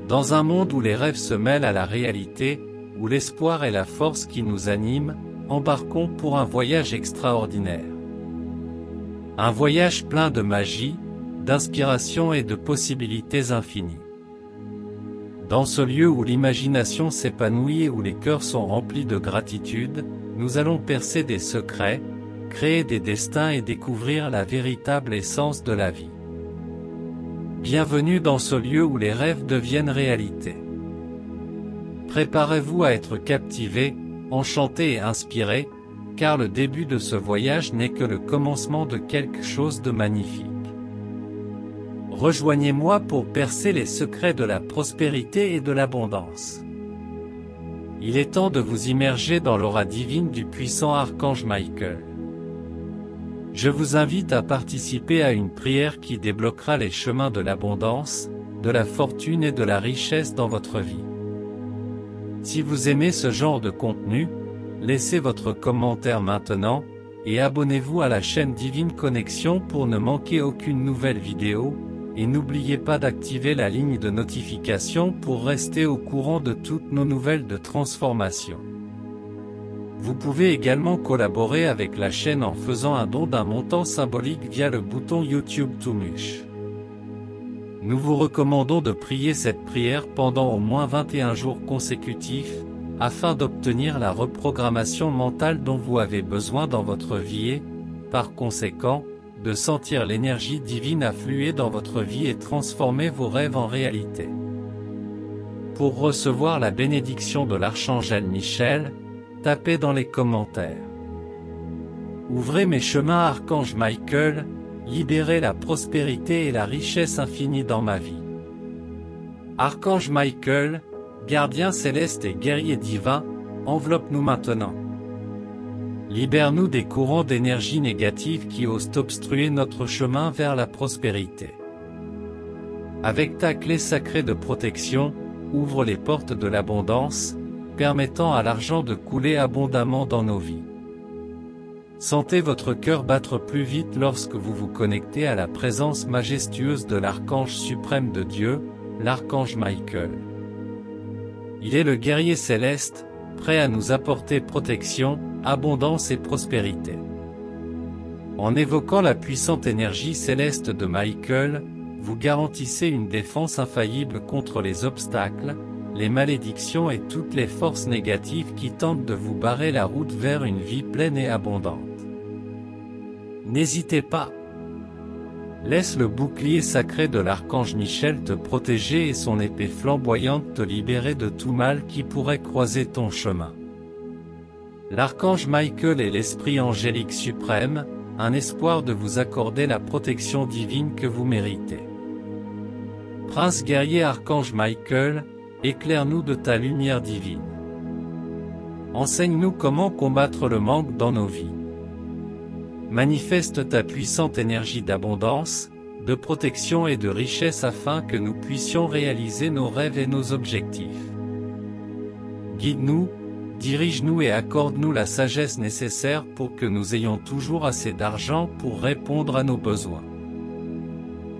Dans un monde où les rêves se mêlent à la réalité, où l'espoir est la force qui nous anime, embarquons pour un voyage extraordinaire. Un voyage plein de magie, d'inspiration et de possibilités infinies. Dans ce lieu où l'imagination s'épanouit et où les cœurs sont remplis de gratitude, nous allons percer des secrets, créer des destins et découvrir la véritable essence de la vie. Bienvenue dans ce lieu où les rêves deviennent réalité. Préparez-vous à être captivé, enchanté et inspiré, car le début de ce voyage n'est que le commencement de quelque chose de magnifique. Rejoignez-moi pour percer les secrets de la prospérité et de l'abondance. Il est temps de vous immerger dans l'aura divine du puissant archange Michael. Je vous invite à participer à une prière qui débloquera les chemins de l'abondance, de la fortune et de la richesse dans votre vie. Si vous aimez ce genre de contenu, laissez votre commentaire maintenant, et abonnez-vous à la chaîne Divine Connexion pour ne manquer aucune nouvelle vidéo, et n'oubliez pas d'activer la ligne de notification pour rester au courant de toutes nos nouvelles de transformation. Vous pouvez également collaborer avec la chaîne en faisant un don d'un montant symbolique via le bouton YouTube Toumish. Nous vous recommandons de prier cette prière pendant au moins 21 jours consécutifs, afin d'obtenir la reprogrammation mentale dont vous avez besoin dans votre vie et, par conséquent, de sentir l'énergie divine affluer dans votre vie et transformer vos rêves en réalité. Pour recevoir la bénédiction de l'archangel Michel, tapez dans les commentaires. Ouvrez mes chemins archange Michael, libérez la prospérité et la richesse infinie dans ma vie. Archange Michael, gardien céleste et guerrier divin, enveloppe-nous maintenant. Libère-nous des courants d'énergie négative qui osent obstruer notre chemin vers la prospérité. Avec ta clé sacrée de protection, ouvre les portes de l'abondance, permettant à l'argent de couler abondamment dans nos vies. Sentez votre cœur battre plus vite lorsque vous vous connectez à la présence majestueuse de l'archange suprême de Dieu, l'archange Michael. Il est le guerrier céleste, prêt à nous apporter protection, abondance et prospérité. En évoquant la puissante énergie céleste de Michael, vous garantissez une défense infaillible contre les obstacles, les malédictions et toutes les forces négatives qui tentent de vous barrer la route vers une vie pleine et abondante. N'hésitez pas. Laisse le bouclier sacré de l'archange Michel te protéger et son épée flamboyante te libérer de tout mal qui pourrait croiser ton chemin. L'archange Michael est l'esprit angélique suprême, un espoir de vous accorder la protection divine que vous méritez. Prince guerrier archange Michael, éclaire-nous de ta lumière divine. Enseigne-nous comment combattre le manque dans nos vies. Manifeste ta puissante énergie d'abondance, de protection et de richesse afin que nous puissions réaliser nos rêves et nos objectifs. Guide-nous, dirige-nous et accorde-nous la sagesse nécessaire pour que nous ayons toujours assez d'argent pour répondre à nos besoins.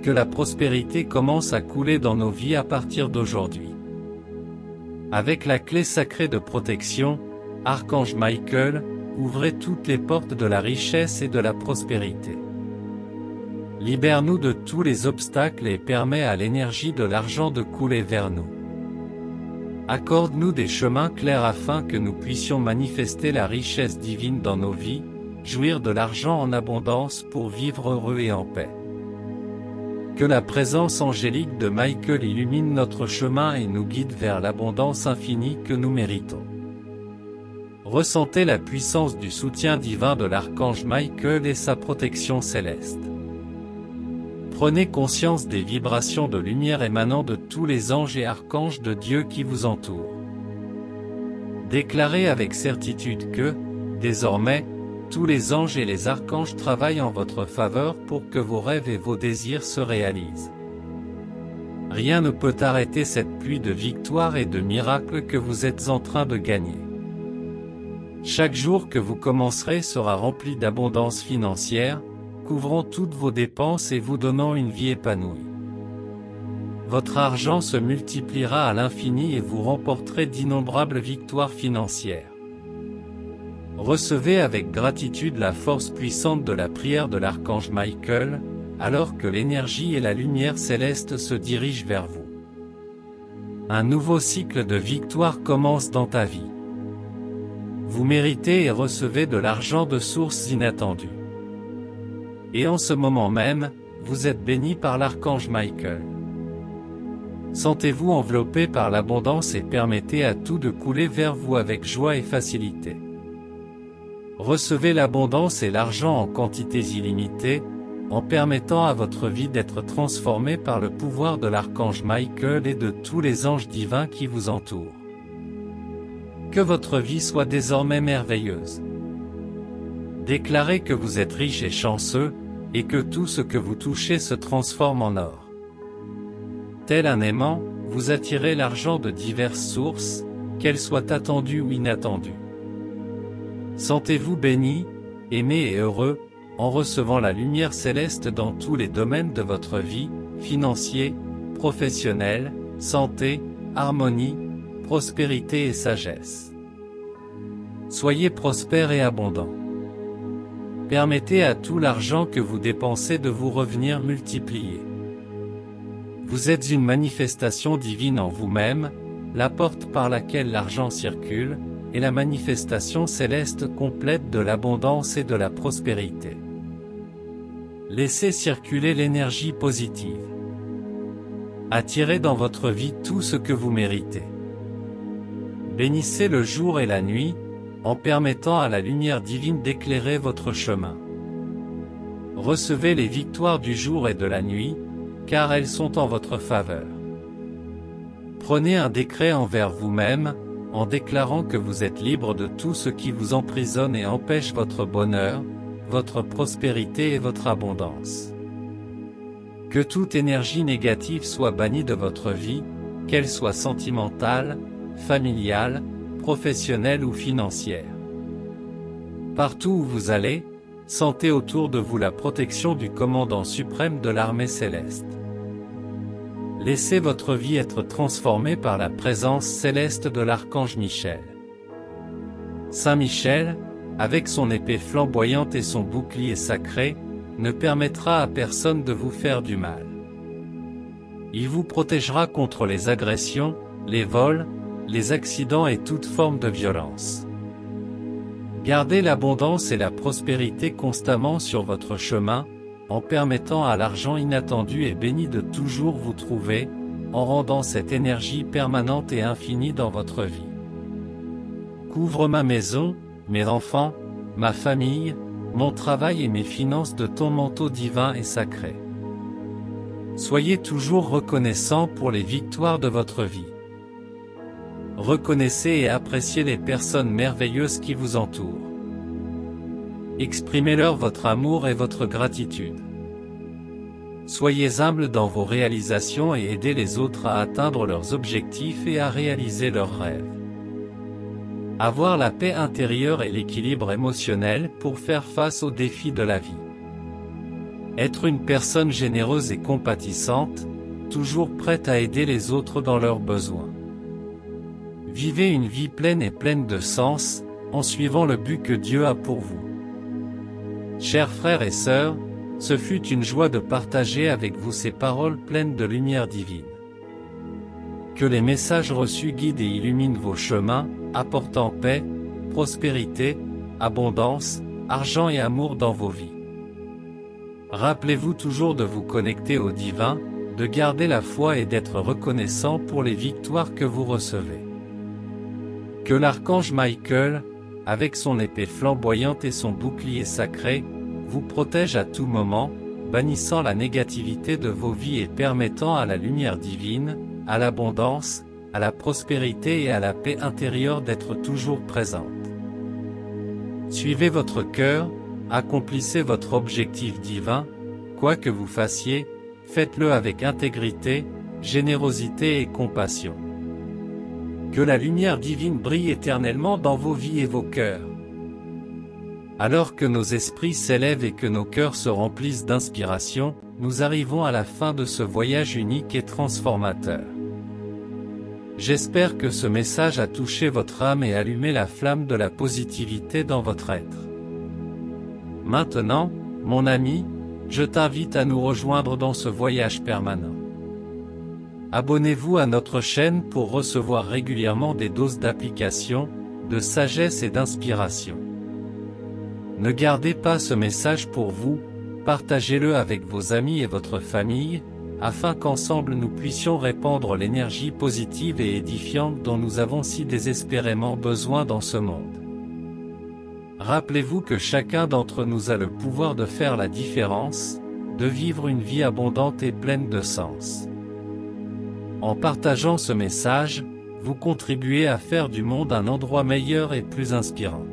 Que la prospérité commence à couler dans nos vies à partir d'aujourd'hui. Avec la clé sacrée de protection, archange Michael, ouvrez toutes les portes de la richesse et de la prospérité. Libère-nous de tous les obstacles et permets à l'énergie de l'argent de couler vers nous. Accorde-nous des chemins clairs afin que nous puissions manifester la richesse divine dans nos vies, jouir de l'argent en abondance pour vivre heureux et en paix. Que la présence angélique de Michael illumine notre chemin et nous guide vers l'abondance infinie que nous méritons. Ressentez la puissance du soutien divin de l'archange Michael et sa protection céleste. Prenez conscience des vibrations de lumière émanant de tous les anges et archanges de Dieu qui vous entourent. Déclarez avec certitude que, désormais, tous les anges et les archanges travaillent en votre faveur pour que vos rêves et vos désirs se réalisent. Rien ne peut arrêter cette pluie de victoires et de miracles que vous êtes en train de gagner. Chaque jour que vous commencerez sera rempli d'abondance financière, couvrant toutes vos dépenses et vous donnant une vie épanouie. votre argent se multipliera à l'infini et vous remporterez d'innombrables victoires financières. Recevez avec gratitude la force puissante de la prière de l'archange Michael, alors que l'énergie et la lumière céleste se dirigent vers vous. Un nouveau cycle de victoire commence dans ta vie. Vous méritez et recevez de l'argent de sources inattendues. Et en ce moment même, vous êtes béni par l'archange Michael. Sentez-vous enveloppé par l'abondance et permettez à tout de couler vers vous avec joie et facilité. Recevez l'abondance et l'argent en quantités illimitées, en permettant à votre vie d'être transformée par le pouvoir de l'archange Michael et de tous les anges divins qui vous entourent. Que votre vie soit désormais merveilleuse. Déclarez que vous êtes riche et chanceux, et que tout ce que vous touchez se transforme en or. Tel un aimant, vous attirez l'argent de diverses sources, qu'elles soient attendues ou inattendues. Sentez-vous béni, aimé et heureux, en recevant la lumière céleste dans tous les domaines de votre vie, financier, professionnel, santé, harmonie, prospérité et sagesse. Soyez prospère et abondant. Permettez à tout l'argent que vous dépensez de vous revenir multiplié. Vous êtes une manifestation divine en vous-même, la porte par laquelle l'argent circule, et la manifestation céleste complète de l'abondance et de la prospérité. Laissez circuler l'énergie positive. Attirez dans votre vie tout ce que vous méritez. Bénissez le jour et la nuit, en permettant à la lumière divine d'éclairer votre chemin. Recevez les victoires du jour et de la nuit, car elles sont en votre faveur. Prenez un décret envers vous-même, en déclarant que vous êtes libre de tout ce qui vous emprisonne et empêche votre bonheur, votre prospérité et votre abondance. Que toute énergie négative soit bannie de votre vie, qu'elle soit sentimentale, familiale, professionnelle ou financière. Partout où vous allez, sentez autour de vous la protection du commandant suprême de l'armée céleste. Laissez votre vie être transformée par la présence céleste de l'archange Michel. Saint Michel, avec son épée flamboyante et son bouclier sacré, ne permettra à personne de vous faire du mal. Il vous protégera contre les agressions, les vols, les accidents et toute forme de violence. Gardez l'abondance et la prospérité constamment sur votre chemin, en permettant à l'argent inattendu et béni de toujours vous trouver, en rendant cette énergie permanente et infinie dans votre vie. Couvre ma maison, mes enfants, ma famille, mon travail et mes finances de ton manteau divin et sacré. Soyez toujours reconnaissants pour les victoires de votre vie. Reconnaissez et appréciez les personnes merveilleuses qui vous entourent. Exprimez-leur votre amour et votre gratitude. Soyez humbles dans vos réalisations et aidez les autres à atteindre leurs objectifs et à réaliser leurs rêves. Avoir la paix intérieure et l'équilibre émotionnel pour faire face aux défis de la vie. Être une personne généreuse et compatissante, toujours prête à aider les autres dans leurs besoins. Vivez une vie pleine et pleine de sens, en suivant le but que Dieu a pour vous. Chers frères et sœurs, ce fut une joie de partager avec vous ces paroles pleines de lumière divine. Que les messages reçus guident et illuminent vos chemins, apportant paix, prospérité, abondance, argent et amour dans vos vies. Rappelez-vous toujours de vous connecter au divin, de garder la foi et d'être reconnaissant pour les victoires que vous recevez. Que l'archange Michael, avec son épée flamboyante et son bouclier sacré, vous protège à tout moment, bannissant la négativité de vos vies et permettant à la lumière divine, à l'abondance, à la prospérité et à la paix intérieure d'être toujours présente. Suivez votre cœur, accomplissez votre objectif divin, quoi que vous fassiez, faites-le avec intégrité, générosité et compassion. Que la lumière divine brille éternellement dans vos vies et vos cœurs. Alors que nos esprits s'élèvent et que nos cœurs se remplissent d'inspiration, nous arrivons à la fin de ce voyage unique et transformateur. J'espère que ce message a touché votre âme et allumé la flamme de la positivité dans votre être. Maintenant, mon ami, je t'invite à nous rejoindre dans ce voyage permanent. Abonnez-vous à notre chaîne pour recevoir régulièrement des doses d'application, de sagesse et d'inspiration. Ne gardez pas ce message pour vous, partagez-le avec vos amis et votre famille, afin qu'ensemble nous puissions répandre l'énergie positive et édifiante dont nous avons si désespérément besoin dans ce monde. Rappelez-vous que chacun d'entre nous a le pouvoir de faire la différence, de vivre une vie abondante et pleine de sens. En partageant ce message, vous contribuez à faire du monde un endroit meilleur et plus inspirant.